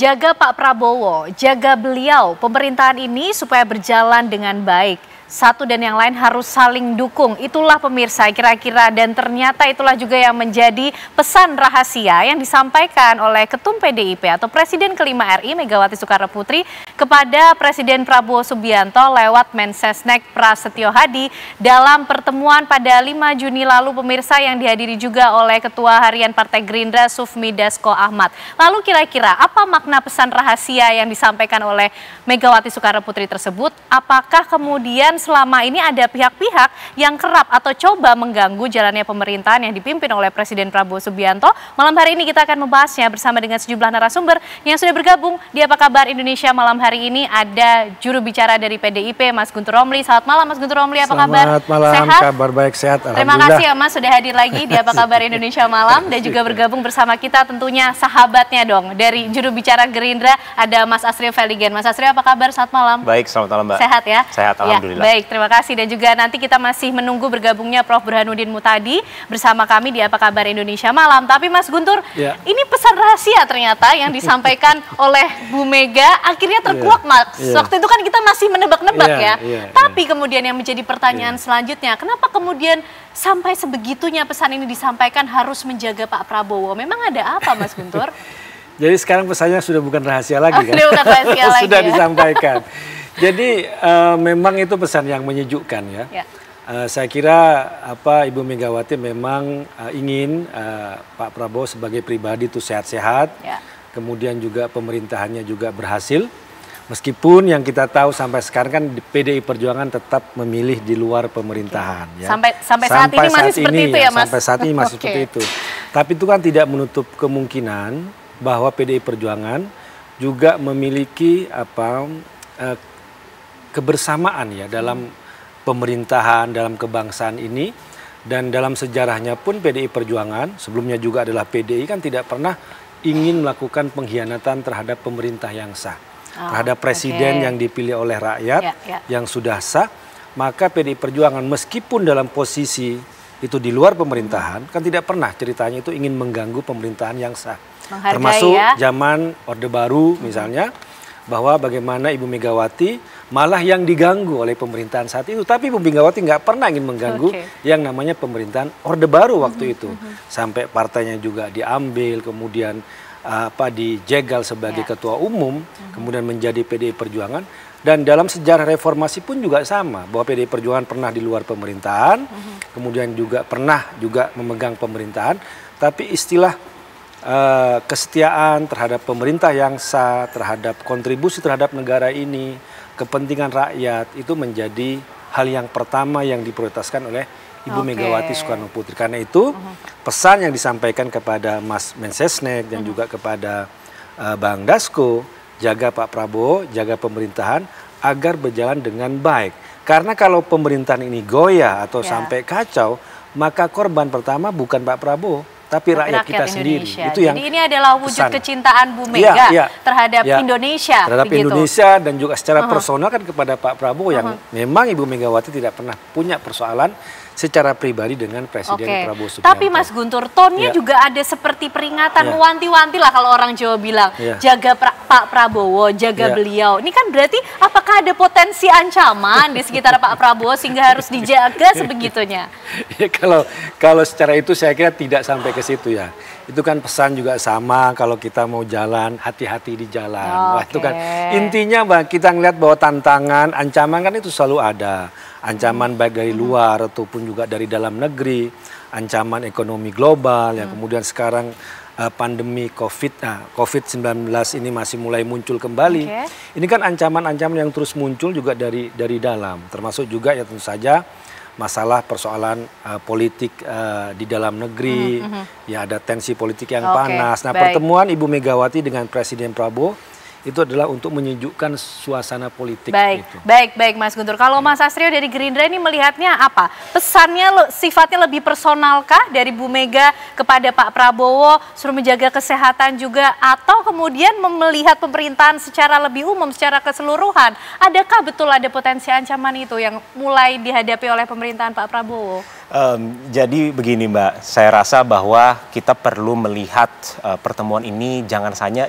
Jaga Pak Prabowo, jaga beliau. Pemerintahan ini supaya berjalan dengan baik. Satu dan yang lain harus saling dukung. Itulah pemirsa kira-kira, dan ternyata itulah juga yang menjadi pesan rahasia yang disampaikan oleh Ketum PDIP atau Presiden kelima RI Megawati Soekarno Putri kepada Presiden Prabowo Subianto lewat Mensesnek Prasetyo Hadi dalam pertemuan pada 5 Juni lalu, pemirsa, yang dihadiri juga oleh Ketua Harian Partai Gerindra Sufmi Dasko Ahmad. Lalu kira-kira apa makna pesan rahasia yang disampaikan oleh Megawati Soekarno Putri tersebut? Apakah kemudian selama ini ada pihak-pihak yang kerap atau coba mengganggu jalannya pemerintahan yang dipimpin oleh Presiden Prabowo Subianto? Malam hari ini kita akan membahasnya bersama dengan sejumlah narasumber yang sudah bergabung di Apa Kabar Indonesia malam hari ini. Ada juru bicara dari PDIP, Mas Guntur Romli. Selamat malam, Mas Guntur Romli. Apa kabar? Selamat malam, sehat? Kabar baik, sehat. Terima kasih ya Mas sudah hadir lagi di Apa Kabar Indonesia malam, dan juga bergabung bersama kita tentunya sahabatnya dong dari juru bicara Gerindra, ada Mas Asrio Feligen. Mas Asrio, apa kabar? Selamat malam. Baik, selamat malam Mbak. Sehat ya? Sehat, alhamdulillah. Ya, baik, terima kasih. Dan juga nanti kita masih menunggu bergabungnya Prof. Burhanuddin Muhtadi bersama kami di Apa Kabar Indonesia malam. Tapi Mas Guntur, ini pesan rahasia ternyata yang disampaikan oleh Bu Mega akhirnya terkuak, Mas. Waktu itu kan kita masih menebak-nebak Tapi kemudian yang menjadi pertanyaan selanjutnya, kenapa kemudian sampai sebegitunya pesan ini disampaikan harus menjaga Pak Prabowo? Memang ada apa, Mas Guntur? Jadi sekarang pesannya sudah bukan rahasia lagi kan? Sudah bukan rahasia lagi. Sudah disampaikan. Jadi memang itu pesan yang menyejukkan ya. Saya kira Ibu Megawati memang ingin Pak Prabowo sebagai pribadi itu sehat-sehat. Kemudian juga pemerintahannya juga berhasil. Meskipun yang kita tahu sampai sekarang kan PDI Perjuangan tetap memilih di luar pemerintahan. Ya. Sampai saat ini masih seperti itu ya, Mas? Sampai saat ini masih seperti itu. Tapi itu kan tidak menutup kemungkinan bahwa PDI Perjuangan juga memiliki kebersamaan ya dalam pemerintahan, dalam kebangsaan ini. Dan dalam sejarahnya pun PDI Perjuangan, sebelumnya juga adalah PDI, kan tidak pernah ingin melakukan pengkhianatan terhadap pemerintah yang sah. Terhadap presiden yang dipilih oleh rakyat yang sudah sah, maka PDI Perjuangan meskipun dalam posisi itu di luar pemerintahan, kan tidak pernah ceritanya itu ingin mengganggu pemerintahan yang sah. Termasuk zaman Orde Baru misalnya, bahwa bagaimana Ibu Megawati malah yang diganggu oleh pemerintahan saat itu. Tapi Ibu Megawati nggak pernah ingin mengganggu yang namanya pemerintahan Orde Baru waktu itu. Sampai partainya juga diambil, kemudian dijegal sebagai ketua umum, kemudian menjadi PDI Perjuangan. Dan dalam sejarah reformasi pun juga sama, bahwa PDI Perjuangan pernah di luar pemerintahan, kemudian juga pernah juga memegang pemerintahan, tapi istilah kesetiaan terhadap pemerintah yang sah, terhadap kontribusi terhadap negara ini, kepentingan rakyat, itu menjadi hal yang pertama yang diprioritaskan oleh Ibu Megawati Soekarno Putri. Karena itu pesan yang disampaikan kepada Mas Mensesnek dan juga kepada Bang Dasko, jaga Pak Prabowo, jaga pemerintahan agar berjalan dengan baik. Karena kalau pemerintahan ini goyah atau sampai kacau, maka korban pertama bukan Pak Prabowo, tapi rakyat kita sendiri. Itu yang jadi ini adalah wujud kecintaan Bu Mega terhadap Indonesia. Terhadap Indonesia dan juga secara personal kan kepada Pak Prabowo yang memang Ibu Megawati tidak pernah punya persoalan secara pribadi dengan Presiden Prabowo Subianto. Tapi Mas Guntur, tonnya juga ada seperti peringatan, wanti-wanti lah kalau orang Jawa bilang. Jaga Pak Prabowo, jaga beliau. Ini kan berarti apakah ada potensi ancaman di sekitar Pak Prabowo sehingga harus dijaga sebegitunya? Ya, kalau secara itu saya kira tidak sampai ke situ ya. Itu kan pesan juga sama, kalau kita mau jalan, hati-hati di jalan. Wah, itu kan intinya kita ngeliat bahwa tantangan, ancaman kan itu selalu ada. Ancaman baik dari luar ataupun juga dari dalam negeri, ancaman ekonomi global yang kemudian sekarang pandemi COVID-19 ini masih mulai muncul kembali. Ini kan ancaman-ancaman yang terus muncul juga dari dalam, termasuk juga ya tentu saja masalah persoalan politik di dalam negeri, ya ada tensi politik yang panas. Nah, pertemuan Ibu Megawati dengan Presiden Prabowo itu adalah untuk menyejukkan suasana politik. Baik Mas Guntur. Kalau Mas Asrio dari Gerindra ini melihatnya apa? Pesannya sifatnya lebih personalkah dari Bu Mega kepada Pak Prabowo, suruh menjaga kesehatan juga, atau kemudian melihat pemerintahan secara lebih umum, secara keseluruhan? Adakah betul ada potensi ancaman itu yang mulai dihadapi oleh pemerintahan Pak Prabowo? Jadi begini Mbak, saya rasa bahwa kita perlu melihat pertemuan ini jangan saja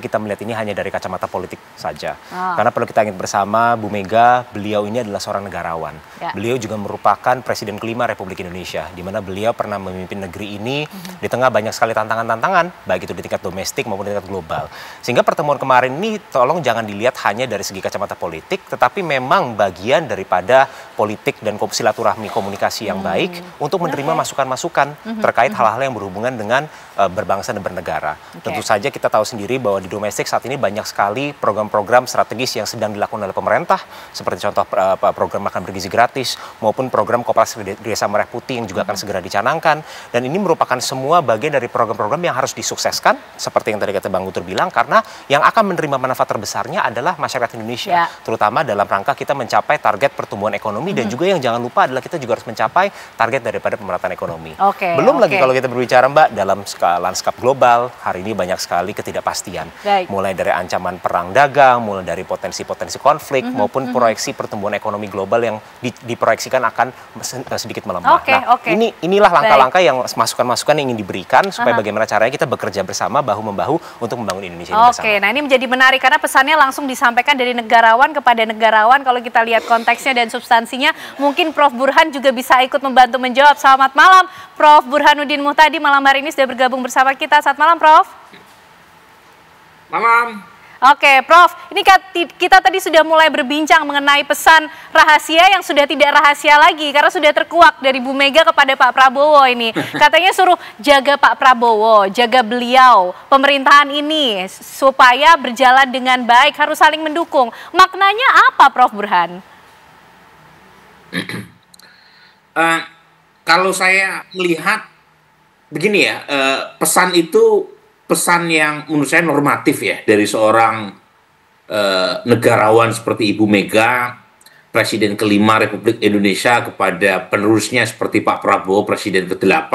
kita melihat ini hanya dari kacamata politik saja. Karena perlu kita ingat bersama Bu Mega, beliau ini adalah seorang negarawan. Ya. Beliau juga merupakan Presiden kelima Republik Indonesia, di mana beliau pernah memimpin negeri ini di tengah banyak sekali tantangan-tantangan, baik itu di tingkat domestik maupun di tingkat global. Sehingga pertemuan kemarin ini tolong jangan dilihat hanya dari segi kacamata politik, tetapi memang bagian daripada politik dan silaturahmi komunikasi yang baik untuk menerima masukan-masukan terkait hal-hal yang berhubungan dengan berbangsa dan bernegara. Tentu saja kita tahu sendiri bahwa di domestik saat ini banyak sekali program-program strategis yang sedang dilakukan oleh pemerintah, seperti contoh program makan bergizi gratis maupun program Koperasi Desa Merah Putih yang juga akan segera dicanangkan. Dan ini merupakan semua bagian dari program-program yang harus disukseskan, seperti yang tadi kata Bang Guntur bilang, karena yang akan menerima manfaat terbesarnya adalah masyarakat Indonesia, terutama dalam rangka kita mencapai target pertumbuhan ekonomi dan juga yang jangan lupa adalah kita juga harus mencapai target daripada pemerataan ekonomi. Belum lagi kalau kita berbicara Mbak, dalam lanskap global, hari ini banyak sekali ketidakpastian. Mulai dari ancaman perang dagang, mulai dari potensi-potensi konflik, maupun proyeksi pertumbuhan ekonomi global yang diproyeksikan akan sedikit melemah. Inilah langkah-langkah yang masukan-masukan yang ingin diberikan supaya bagaimana caranya kita bekerja bersama bahu-membahu untuk membangun Indonesia ini bersama. Nah ini menjadi menarik karena pesannya langsung disampaikan dari negarawan kepada negarawan. Kalau kita lihat konteksnya dan substansinya, mungkin Prof. Burhan juga bisa ikut membantu menjawab. Selamat malam, Prof. Burhanuddin Muhtadi malam hari ini sudah bergabung bersama kita. Selamat malam, Prof. Malam. Oke, Prof. Ini kita tadi sudah mulai berbincang mengenai pesan rahasia yang sudah tidak rahasia lagi karena sudah terkuak dari Bu Mega kepada Pak Prabowo ini. Katanya suruh jaga Pak Prabowo, jaga beliau, pemerintahan ini supaya berjalan dengan baik, harus saling mendukung. Maknanya apa, Prof. Burhan? Kalau saya melihat begini ya, pesan itu pesan yang menurut saya normatif ya dari seorang negarawan seperti Ibu Mega, Presiden kelima Republik Indonesia kepada penerusnya seperti Pak Prabowo, Presiden ke-8.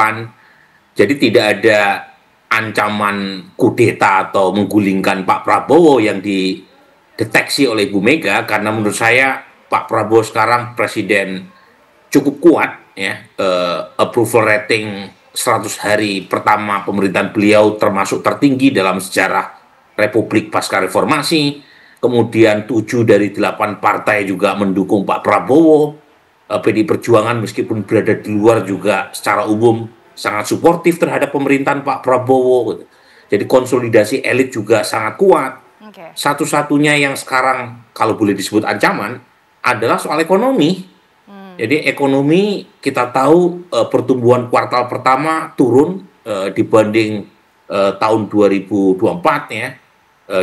Jadi tidak ada ancaman kudeta atau menggulingkan Pak Prabowo yang dideteksi oleh Ibu Mega, karena menurut saya Pak Prabowo sekarang Presiden cukup kuat ya, approval rating 100 hari pertama pemerintahan beliau termasuk tertinggi dalam sejarah Republik pasca reformasi. Kemudian 7 dari 8 partai juga mendukung Pak Prabowo. PDI Perjuangan meskipun berada di luar juga secara umum sangat suportif terhadap pemerintahan Pak Prabowo. Jadi konsolidasi elit juga sangat kuat. Satu-satunya yang sekarang kalau boleh disebut ancaman adalah soal ekonomi. Jadi ekonomi kita tahu pertumbuhan kuartal pertama turun dibanding tahun 2024 ya,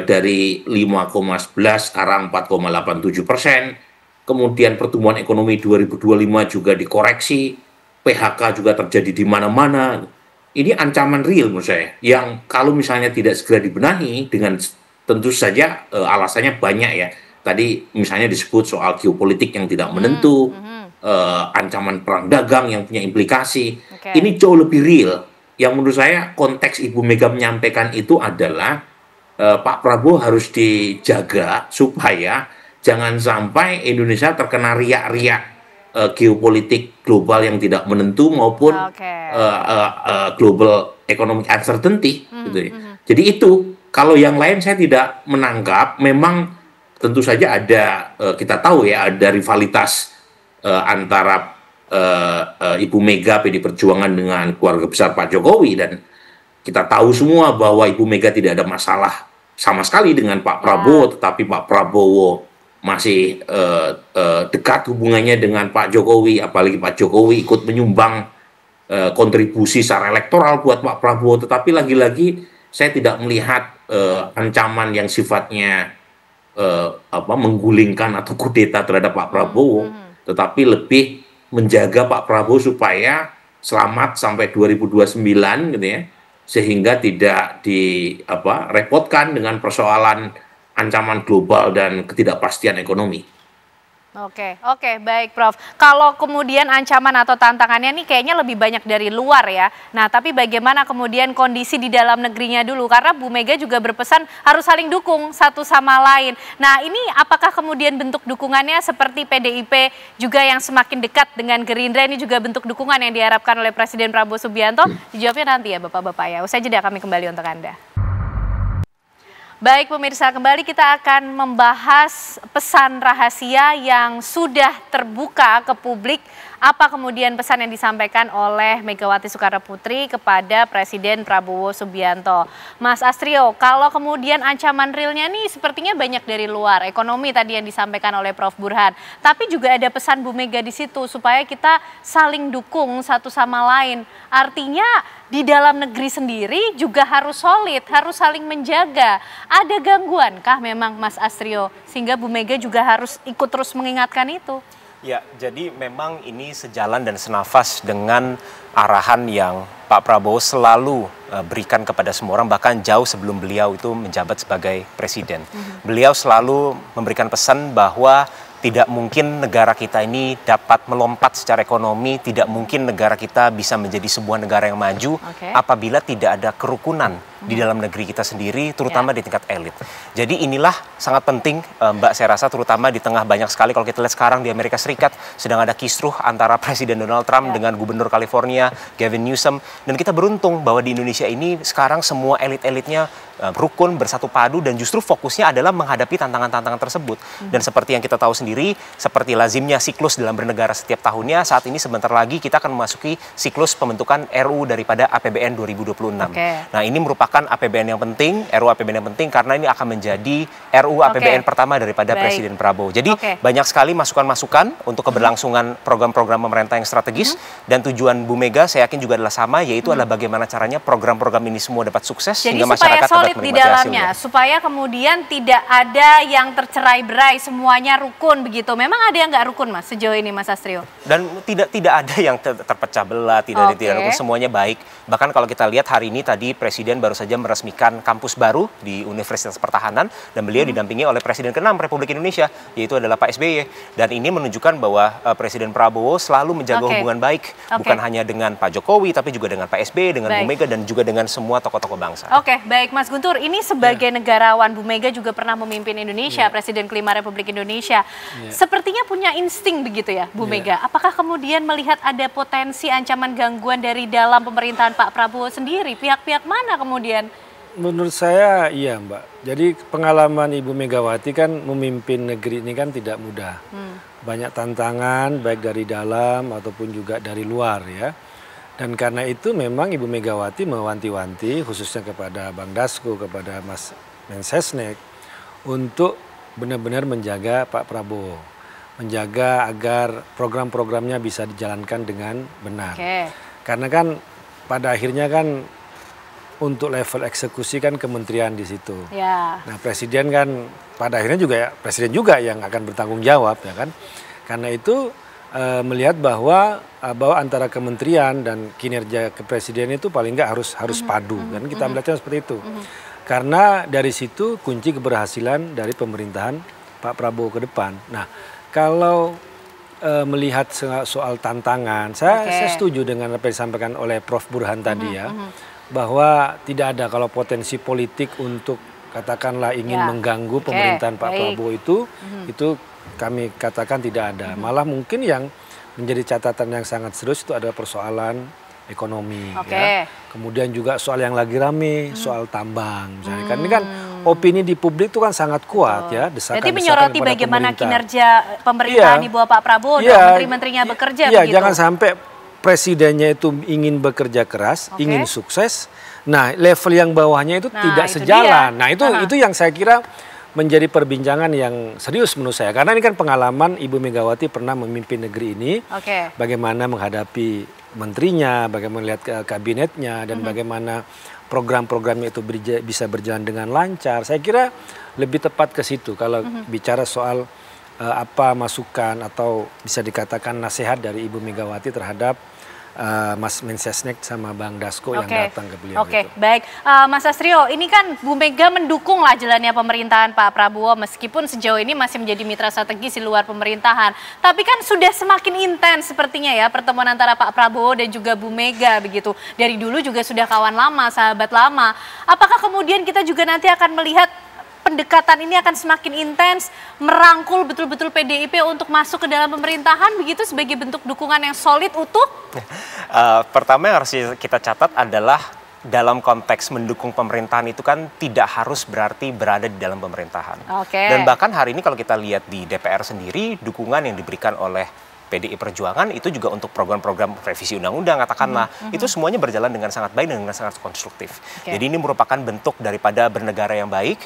dari 5,11 sekarang 4,87%. Kemudian pertumbuhan ekonomi 2025 juga dikoreksi, PHK juga terjadi di mana-mana. Ini ancaman real menurut saya, yang kalau misalnya tidak segera dibenahi dengan tentu saja alasannya banyak ya. Tadi misalnya disebut soal geopolitik yang tidak menentu, ancaman perang dagang yang punya implikasi. Ini jauh lebih real. Yang menurut saya konteks Ibu Mega menyampaikan itu adalah Pak Prabowo harus dijaga supaya jangan sampai Indonesia terkena riak-riak geopolitik global yang tidak menentu maupun global economic uncertainty. Gitu ya. Jadi itu, kalau yang lain saya tidak menanggap. Memang tentu saja ada, kita tahu ya, ada rivalitas antara Ibu Mega PDI Perjuangan dengan keluarga besar Pak Jokowi, dan kita tahu semua bahwa Ibu Mega tidak ada masalah sama sekali dengan Pak Prabowo, tetapi Pak Prabowo masih dekat hubungannya dengan Pak Jokowi, apalagi Pak Jokowi ikut menyumbang kontribusi secara elektoral buat Pak Prabowo. Tetapi lagi-lagi saya tidak melihat ancaman yang sifatnya menggulingkan atau kudeta terhadap Pak Prabowo, tetapi lebih menjaga Pak Prabowo supaya selamat sampai 2029 gitu ya, sehingga tidak direpotkan dengan persoalan ancaman global dan ketidakpastian ekonomi. Oke, baik Prof. Kalau kemudian ancaman atau tantangannya nih kayaknya lebih banyak dari luar ya. Nah, tapi bagaimana kemudian kondisi di dalam negerinya dulu? Karena Bu Mega juga berpesan harus saling dukung satu sama lain. Nah, ini apakah kemudian bentuk dukungannya seperti PDIP juga yang semakin dekat dengan Gerindra, ini juga bentuk dukungan yang diharapkan oleh Presiden Prabowo Subianto? Dijawabnya nanti ya Bapak-Bapak ya. Usai jeda kami kembali untuk Anda. Baik pemirsa, kembali kita akan membahas pesan rahasia yang sudah terbuka ke publik. Apa kemudian pesan yang disampaikan oleh Megawati Soekarno Putri kepada Presiden Prabowo Subianto. Mas Astrio, kalau kemudian ancaman realnya nih sepertinya banyak dari luar. Ekonomi tadi yang disampaikan oleh Prof. Burhan. Tapi juga ada pesan Bu Mega di situ supaya kita saling dukung satu sama lain. Artinya di dalam negeri sendiri juga harus solid, harus saling menjaga. Ada gangguan kah memang Mas Astrio sehingga Bu Mega juga harus ikut terus mengingatkan itu? Ya, jadi memang ini sejalan dan senafas dengan arahan yang Pak Prabowo selalu berikan kepada semua orang, bahkan jauh sebelum beliau itu menjabat sebagai presiden. Beliau selalu memberikan pesan bahwa tidak mungkin negara kita ini dapat melompat secara ekonomi, tidak mungkin negara kita bisa menjadi sebuah negara yang maju apabila tidak ada kerukunan di dalam negeri kita sendiri, terutama di tingkat elit. Jadi inilah sangat penting, Mbak, saya rasa terutama di tengah banyak sekali kalau kita lihat sekarang di Amerika Serikat sedang ada kisruh antara Presiden Donald Trump dengan Gubernur California Gavin Newsom, dan kita beruntung bahwa di Indonesia ini sekarang semua elit-elitnya rukun, bersatu padu, dan justru fokusnya adalah menghadapi tantangan-tantangan tersebut. Dan seperti yang kita tahu sendiri, seperti lazimnya siklus dalam bernegara setiap tahunnya, saat ini sebentar lagi kita akan memasuki siklus pembentukan RUU daripada APBN 2026. Nah, ini merupakan APBN yang penting, RUU APBN yang penting karena ini akan menjadi RUU APBN pertama daripada Presiden Prabowo. Jadi banyak sekali masukan-masukan untuk keberlangsungan program-program pemerintah yang strategis, dan tujuan Bu Mega saya yakin juga adalah sama, yaitu adalah bagaimana caranya program-program ini semua dapat sukses sehingga masyarakat dapat di dalamnya, supaya kemudian tidak ada yang tercerai-berai, semuanya rukun begitu. Memang ada yang nggak rukun Mas sejauh ini Mas Astrio? Dan tidak ada yang terpecah belah, tidak rukun, semuanya baik. Bahkan kalau kita lihat hari ini tadi Presiden baru saja meresmikan kampus baru di Universitas Pertahanan, dan beliau didampingi oleh Presiden ke-6 Republik Indonesia, yaitu adalah Pak SBY. Dan ini menunjukkan bahwa Presiden Prabowo selalu menjaga hubungan baik, bukan hanya dengan Pak Jokowi, tapi juga dengan Pak SBY, dengan Bu Mega, dan juga dengan semua tokoh-tokoh bangsa. Baik Mas Guntur, ini sebagai negarawan Bu Mega juga pernah memimpin Indonesia, Presiden kelima Republik Indonesia. Sepertinya punya insting begitu ya Bu Mega. Apakah kemudian melihat ada potensi ancaman gangguan dari dalam pemerintahan Pak Prabowo sendiri? Pihak-pihak mana kemudian? Menurut saya iya Mbak. Jadi pengalaman Ibu Megawati kan memimpin negeri ini kan tidak mudah. Banyak tantangan baik dari dalam ataupun juga dari luar ya. Dan karena itu memang Ibu Megawati mewanti-wanti khususnya kepada Bang Dasko, kepada Mas Mensesnek untuk benar-benar menjaga Pak Prabowo. Menjaga agar program-programnya bisa dijalankan dengan benar. Karena kan pada akhirnya kan untuk level eksekusi kan kementerian di situ. Nah presiden kan pada akhirnya juga presiden juga yang akan bertanggung jawab ya kan. Karena itu melihat bahwa antara kementerian dan kinerja kepresiden itu paling nggak harus padu, dan kita melihatnya seperti itu. Karena dari situ kunci keberhasilan dari pemerintahan Pak Prabowo ke depan. Nah, kalau melihat soal tantangan, saya setuju dengan apa yang disampaikan oleh Prof. Burhan tadi ya, bahwa tidak ada kalau potensi politik untuk katakanlah ingin mengganggu pemerintahan Pak Prabowo itu kami katakan tidak ada. Malah mungkin yang menjadi catatan yang sangat serius itu adalah persoalan ekonomi. Ya. Kemudian juga soal yang lagi rame, soal tambang. Misalnya. Kan ini kan opini di publik itu kan sangat kuat ya. Jadi menyoroti bagaimana kinerja pemerintahan di bawah Pak Prabowo dan menteri-menterinya bekerja begitu. Jangan sampai presidennya itu ingin bekerja keras, ingin sukses. Nah level yang bawahnya itu tidak sejalan. Nah itu yang saya kira menjadi perbincangan yang serius menurut saya. Karena ini kan pengalaman Ibu Megawati pernah memimpin negeri ini. Bagaimana menghadapi menterinya, bagaimana melihat kabinetnya, dan bagaimana program-programnya itu bisa berjalan dengan lancar. Saya kira lebih tepat ke situ kalau bicara soal apa masukan atau bisa dikatakan nasihat dari Ibu Megawati terhadap Mas Mensesnek sama Bang Dasko yang datang ke beliau. Oke, baik. Mas Sastrio, ini kan Bu Mega mendukung lah jalannya pemerintahan Pak Prabowo meskipun sejauh ini masih menjadi mitra strategis di luar pemerintahan. Tapi kan sudah semakin intens sepertinya ya pertemuan antara Pak Prabowo dan juga Bu Mega begitu. Dari dulu juga sudah kawan lama, sahabat lama. Apakah kemudian kita juga nanti akan melihat pendekatan ini akan semakin intens, merangkul betul-betul PDIP untuk masuk ke dalam pemerintahan begitu sebagai bentuk dukungan yang solid, utuh? Pertama yang harus kita catat adalah dalam konteks mendukung pemerintahan itu kan tidak harus berarti berada di dalam pemerintahan. Dan bahkan hari ini kalau kita lihat di DPR sendiri, dukungan yang diberikan oleh PDI Perjuangan itu juga untuk program-program revisi undang-undang katakanlah itu semuanya berjalan dengan sangat baik dan dengan sangat konstruktif. Jadi ini merupakan bentuk daripada bernegara yang baik.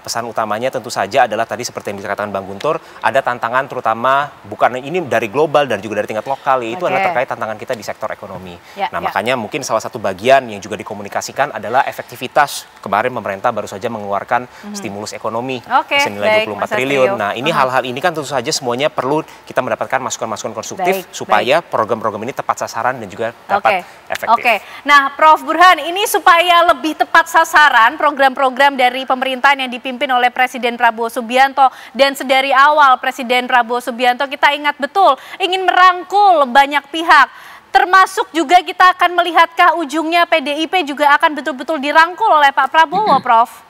Pesan utamanya tentu saja adalah tadi seperti yang dikatakan Bang Guntur, ada tantangan terutama bukan ini dari global dan juga dari tingkat lokal, itu adalah terkait tantangan kita di sektor ekonomi. Makanya mungkin salah satu bagian yang juga dikomunikasikan adalah efektivitas. Kemarin pemerintah baru saja mengeluarkan stimulus ekonomi senilai 24 triliun. Nah, ini hal-hal ini kan tentu saja semuanya perlu kita mendapatkan masukan-masukan konstruktif supaya program-program ini tepat sasaran dan juga dapat efektif. Nah, Prof. Burhan, ini supaya lebih tepat sasaran program-program dari pemerintahan yang dipimpin oleh Presiden Prabowo Subianto dan sedari awal Presiden Prabowo Subianto kita ingat betul ingin merangkul banyak pihak. Termasuk juga kita akan melihatkah ujungnya PDIP juga akan betul-betul dirangkul oleh Pak Prabowo, Prof?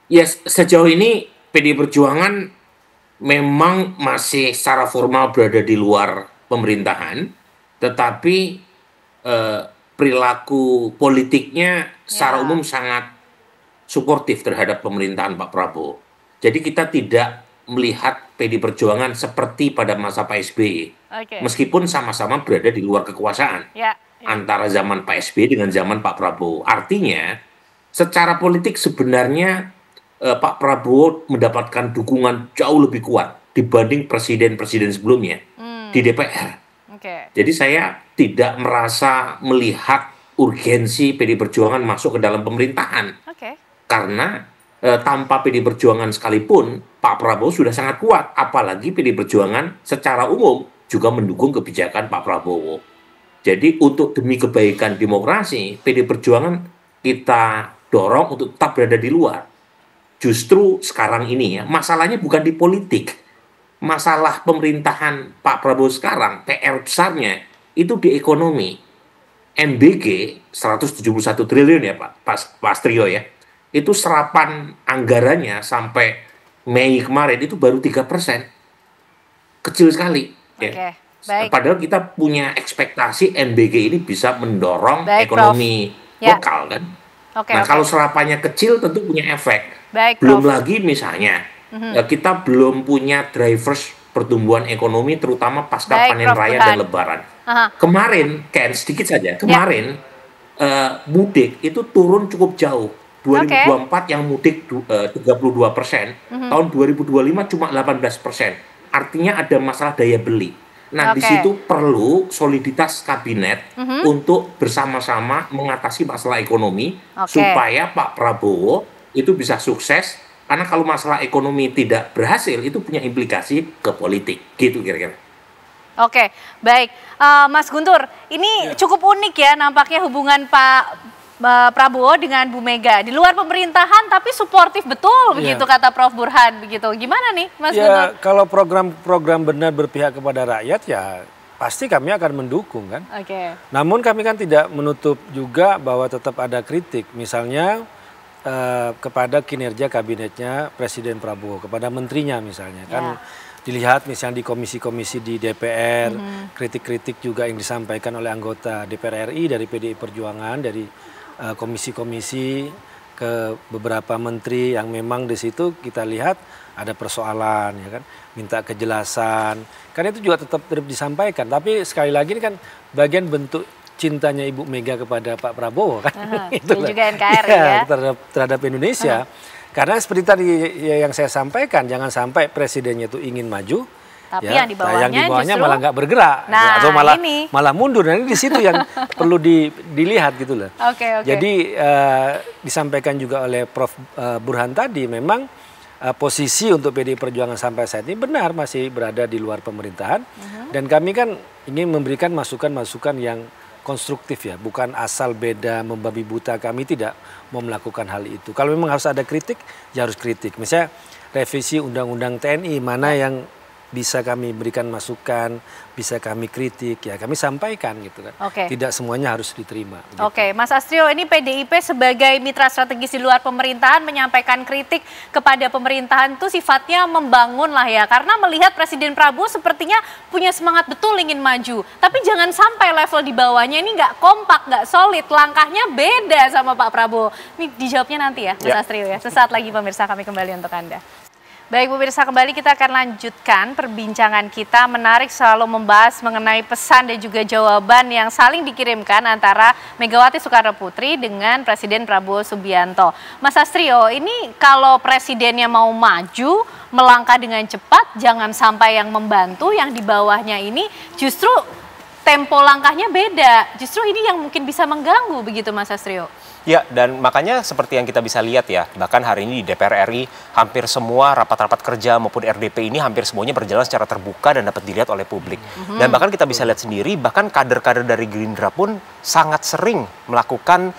Ya, sejauh ini PDI Perjuangan memang masih secara formal berada di luar pemerintahan, tetapi perilaku politiknya secara umum sangat suportif terhadap pemerintahan Pak Prabowo. Jadi kita tidak melihat PDI Perjuangan seperti pada masa Pak SBY, meskipun sama-sama berada di luar kekuasaan antara zaman Pak SBY dengan zaman Pak Prabowo. Artinya, secara politik sebenarnya Pak Prabowo mendapatkan dukungan jauh lebih kuat dibanding presiden-presiden sebelumnya di DPR. Jadi saya tidak merasa melihat urgensi PDI Perjuangan masuk ke dalam pemerintahan. Karena tanpa PDI Perjuangan sekalipun, Pak Prabowo sudah sangat kuat. Apalagi PDI Perjuangan secara umum juga mendukung kebijakan Pak Prabowo. Jadi untuk demi kebaikan demokrasi, PDI Perjuangan kita dorong untuk tetap berada di luar. Justru sekarang ini ya, masalahnya bukan di politik. Masalah pemerintahan Pak Prabowo sekarang, PR besarnya, itu di ekonomi. MBG, 171 triliun ya Pak Astrio ya, itu serapan anggarannya sampai Mei kemarin itu baru 3%. Kecil sekali. Ya. Padahal kita punya ekspektasi MBG ini bisa mendorong ekonomi lokal kan. Nah kalau serapannya kecil tentu punya efek. Belum lagi misalnya kita belum punya drivers pertumbuhan ekonomi terutama pasca panen raya dan lebaran. Kemarin, sedikit saja, kemarin mudik itu turun cukup jauh. 2024 yang mudik 32%, tahun 2025 cuma 18%. Artinya ada masalah daya beli. Nah, di situ perlu soliditas kabinet untuk bersama-sama mengatasi masalah ekonomi supaya Pak Prabowo itu bisa sukses. Karena kalau masalah ekonomi tidak berhasil, itu punya implikasi ke politik. Gitu kira-kira. Oke, baik. Mas Guntur, ini cukup unik ya nampaknya hubungan Pak Prabowo dengan Bu Mega. Di luar pemerintahan tapi suportif betul, begitu kata Prof. Burhan. Begitu. Gimana nih Mas Guntur? Kalau program-program benar berpihak kepada rakyat ya pasti kami akan mendukung kan. Namun kami kan tidak menutup juga bahwa tetap ada kritik. Misalnya kepada kinerja kabinetnya Presiden Prabowo, kepada menterinya misalnya kan dilihat misalnya di komisi-komisi di DPR, kritik-kritik juga yang disampaikan oleh anggota DPR RI dari PDI Perjuangan, dari komisi-komisi ke beberapa menteri yang memang di situ kita lihat ada persoalan ya kan, minta kejelasan, kan itu juga tetap disampaikan. Tapi sekali lagi ini kan bagian bentuk cintanya Ibu Mega kepada Pak Prabowo kan. Itu juga NKRI ya. Terhadap Indonesia. Karena seperti tadi yang saya sampaikan, jangan sampai presidennya itu ingin maju, tapi yang di bawahnya justru malah nggak bergerak, atau malah mundur. Nah ini di situ yang perlu dilihat gitu loh. Jadi disampaikan juga oleh Prof. Burhan tadi, memang posisi untuk PDI Perjuangan sampai saat ini benar masih berada di luar pemerintahan. Dan kami kan ingin memberikan masukan-masukan yang konstruktif ya, bukan asal beda membabi buta. Kami tidak mau melakukan hal itu. Kalau memang harus ada kritik, ya harus kritik. Misalnya revisi Undang-Undang TNI, mana yang bisa kami berikan masukan, bisa kami kritik, ya kami sampaikan gitu kan. Tidak semuanya harus diterima. Gitu. Mas Astrio, ini PDIP sebagai mitra strategis di luar pemerintahan menyampaikan kritik kepada pemerintahan itu sifatnya membangun lah ya. Karena melihat Presiden Prabowo sepertinya punya semangat betul ingin maju. Tapi jangan sampai level di bawahnya ini nggak kompak, nggak solid, langkahnya beda sama Pak Prabowo. Ini dijawabnya nanti ya Mas Astrio ya. Sesaat lagi pemirsa, kami kembali untuk Anda. Baik pemirsa, kembali kita akan lanjutkan perbincangan kita. Menarik selalu membahas mengenai pesan dan juga jawaban yang saling dikirimkan antara Megawati Soekarno Putri dengan Presiden Prabowo Subianto. Mas Astrio, ini kalau presidennya mau maju, melangkah dengan cepat, jangan sampai yang membantu, yang di bawahnya ini justru tempo langkahnya beda. Justru ini yang mungkin bisa mengganggu begitu Mas Astrio. Ya, dan makanya seperti yang kita bisa lihat ya, bahkan hari ini di DPR RI hampir semua rapat-rapat kerja maupun RDP ini hampir semuanya berjalan secara terbuka dan dapat dilihat oleh publik. Dan bahkan kita bisa lihat sendiri, bahkan kader-kader dari Gerindra pun sangat sering melakukan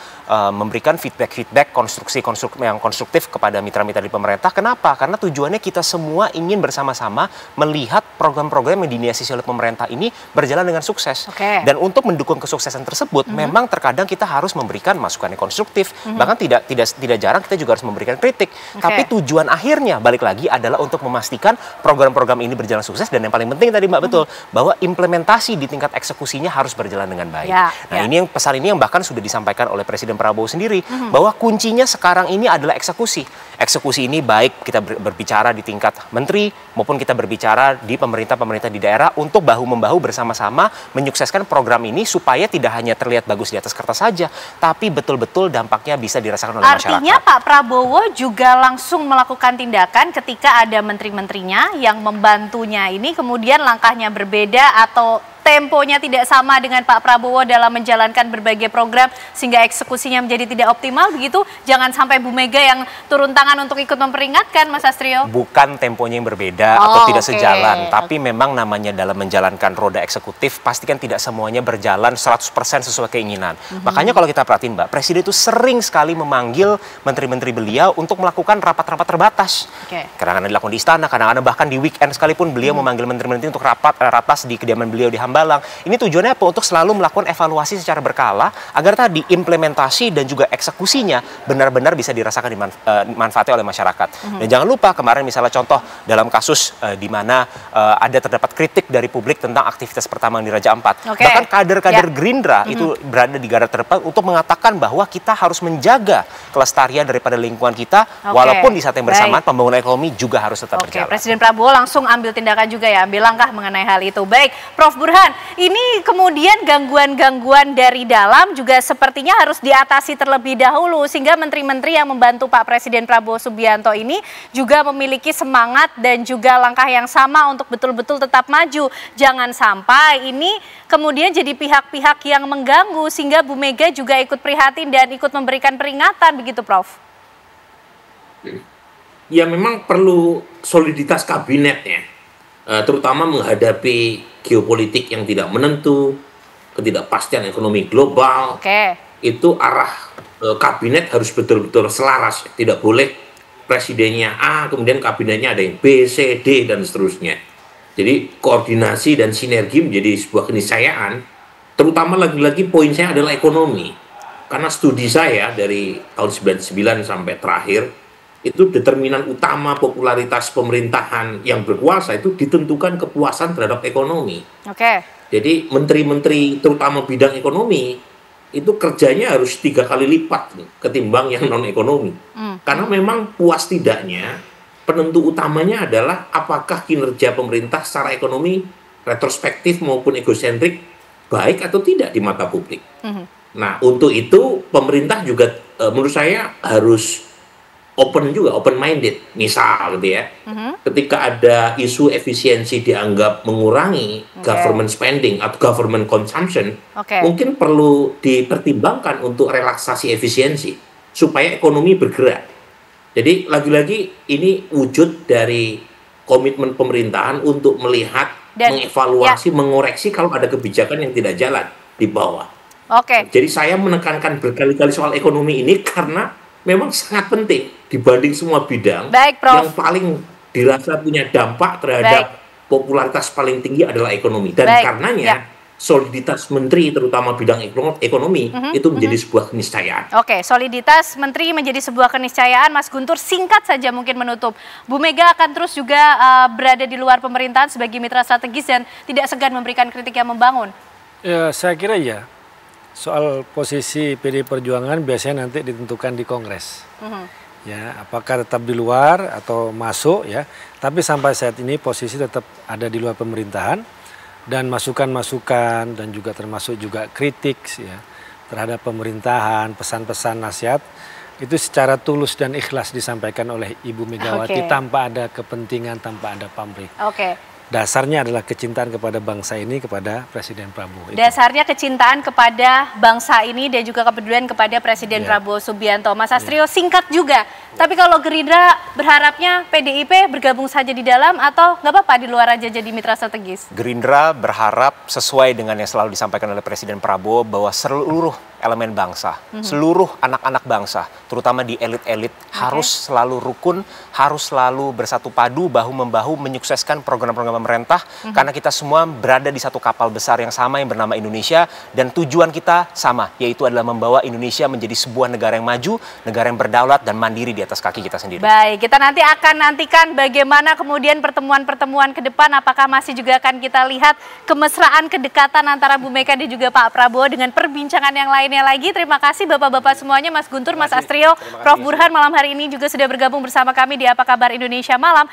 memberikan feedback konstruksi yang konstruktif kepada mitra-mitra di pemerintah. Kenapa? Karena tujuannya kita semua ingin bersama-sama melihat program-program yang dinisiasi oleh pemerintah ini berjalan dengan sukses. Dan untuk mendukung kesuksesan tersebut, memang terkadang kita harus memberikan masukan yang konstruktif. Bahkan tidak jarang kita juga harus memberikan kritik. Tapi tujuan akhirnya balik lagi adalah untuk memastikan program-program ini berjalan sukses, dan yang paling penting tadi Mbak betul bahwa implementasi di tingkat eksekusinya harus berjalan dengan baik. Ini yang pesan ini yang bahkan sudah disampaikan oleh Presiden Prabowo sendiri, bahwa kuncinya sekarang ini adalah eksekusi. Eksekusi ini baik kita berbicara di tingkat menteri maupun kita berbicara di pemerintah di daerah untuk bahu-membahu bersama-sama menyukseskan program ini supaya tidak hanya terlihat bagus di atas kertas saja, tapi betul-betul dampaknya bisa dirasakan oleh masyarakat. Artinya Pak Prabowo juga langsung melakukan tindakan ketika ada menteri-menterinya yang membantunya ini kemudian langkahnya berbeda atau temponya tidak sama dengan Pak Prabowo dalam menjalankan berbagai program sehingga eksekusinya menjadi tidak optimal begitu. Jangan sampai Bu Mega yang turun tangan untuk ikut memperingatkan, Mas Astrio. Bukan temponya yang berbeda atau tidak sejalan, tapi memang namanya dalam menjalankan roda eksekutif pasti kan tidak semuanya berjalan 100% sesuai keinginan. Makanya kalau kita perhatiin Mbak, Presiden itu sering sekali memanggil menteri-menteri beliau untuk melakukan rapat-rapat terbatas. Kadang-kadang dilakukan di istana, kadang-kadang bahkan di weekend sekalipun beliau memanggil menteri-menteri untuk ratas di kediaman beliau di Hambalang. Ini tujuannya apa? Untuk selalu melakukan evaluasi secara berkala agar tadi implementasi dan juga eksekusinya benar-benar bisa dirasakan dimanfaatkan oleh masyarakat. Dan jangan lupa kemarin misalnya contoh dalam kasus di mana ada terdapat kritik dari publik tentang aktivitas pertambangan di Raja Ampat. Bahkan kader-kader Gerindra itu berada di garda terdepan untuk mengatakan bahwa kita harus menjaga kelestarian daripada lingkungan kita, walaupun di saat yang bersamaan pembangunan ekonomi juga harus tetap berjalan. Presiden Prabowo langsung ambil tindakan juga ya, ambil langkah mengenai hal itu. Baik, Prof. Burhan, ini kemudian gangguan-gangguan dari dalam juga sepertinya harus diatasi terlebih dahulu sehingga menteri-menteri yang membantu Pak Presiden Prabowo Subianto ini juga memiliki semangat dan juga langkah yang sama untuk betul-betul tetap maju. Jangan sampai ini kemudian jadi pihak-pihak yang mengganggu sehingga Bu Mega juga ikut prihatin dan ikut memberikan peringatan begitu, Prof. Ya memang perlu soliditas kabinet ya, terutama menghadapi geopolitik yang tidak menentu, ketidakpastian ekonomi global. Itu arah kabinet harus betul-betul selaras. Tidak boleh presidennya A, kemudian kabinetnya ada yang B, C, D, dan seterusnya. Jadi koordinasi dan sinergi menjadi sebuah keniscayaan. Terutama lagi-lagi poin saya adalah ekonomi. Karena studi saya dari tahun 99 sampai terakhir, itu determinan utama popularitas pemerintahan yang berkuasa itu ditentukan kepuasan terhadap ekonomi. Jadi menteri-menteri terutama bidang ekonomi itu kerjanya harus 3 kali lipat ketimbang yang non ekonomi. Karena memang puas tidaknya penentu utamanya adalah apakah kinerja pemerintah secara ekonomi retrospektif maupun egosentrik baik atau tidak di mata publik. Nah untuk itu pemerintah juga menurut saya harus open juga, open minded. Misal gitu ya, ketika ada isu efisiensi dianggap mengurangi government spending atau government consumption, mungkin perlu dipertimbangkan untuk relaksasi efisiensi supaya ekonomi bergerak. Jadi lagi-lagi ini wujud dari komitmen pemerintahan untuk melihat, mengevaluasi, mengoreksi kalau ada kebijakan yang tidak jalan di bawah. Oke. Jadi saya menekankan berkali-kali soal ekonomi ini karena memang sangat penting dibanding semua bidang. Baik, Prof. Yang paling dirasa punya dampak terhadap popularitas paling tinggi adalah ekonomi. Dan karenanya soliditas menteri terutama bidang ekonomi itu menjadi sebuah keniscayaan. Oke, soliditas menteri menjadi sebuah keniscayaan. Mas Guntur, singkat saja mungkin menutup. Bu Mega akan terus juga berada di luar pemerintahan sebagai mitra strategis dan tidak segan memberikan kritik yang membangun. Ya, saya kira ya. Soal posisi PDI Perjuangan biasanya nanti ditentukan di Kongres. Ya, apakah tetap di luar atau masuk ya. Tapi sampai saat ini posisi tetap ada di luar pemerintahan. Dan masukan-masukan dan juga termasuk juga kritik ya terhadap pemerintahan, pesan-pesan nasihat itu secara tulus dan ikhlas disampaikan oleh Ibu Megawati tanpa ada kepentingan, tanpa ada pamrih. Dasarnya adalah kecintaan kepada bangsa ini, kepada Presiden Prabowo. Dasarnya kecintaan kepada bangsa ini dan juga kepedulian kepada Presiden Prabowo Subianto. Mas Astrio, singkat juga. Tapi kalau Gerindra berharapnya PDIP bergabung saja di dalam atau nggak apa-apa di luar aja jadi mitra strategis? Gerindra berharap sesuai dengan yang selalu disampaikan oleh Presiden Prabowo bahwa seluruh elemen bangsa, seluruh anak-anak bangsa, terutama di elit-elit harus selalu rukun, harus selalu bersatu padu, bahu-membahu menyukseskan program-program pemerintah karena kita semua berada di satu kapal besar yang sama yang bernama Indonesia dan tujuan kita sama, yaitu adalah membawa Indonesia menjadi sebuah negara yang maju, negara yang berdaulat dan mandiri di atas kaki kita sendiri. Baik, kita nanti akan nantikan bagaimana kemudian pertemuan-pertemuan ke depan, apakah masih juga akan kita lihat kemesraan, kedekatan antara Bu Mega dan juga Pak Prabowo dengan perbincangan yang lainnya lagi. Terima kasih Bapak-Bapak semuanya, Mas Guntur, Mas Astrio, Prof Burhan malam hari ini juga sudah bergabung bersama kami di Apa Kabar Indonesia Malam.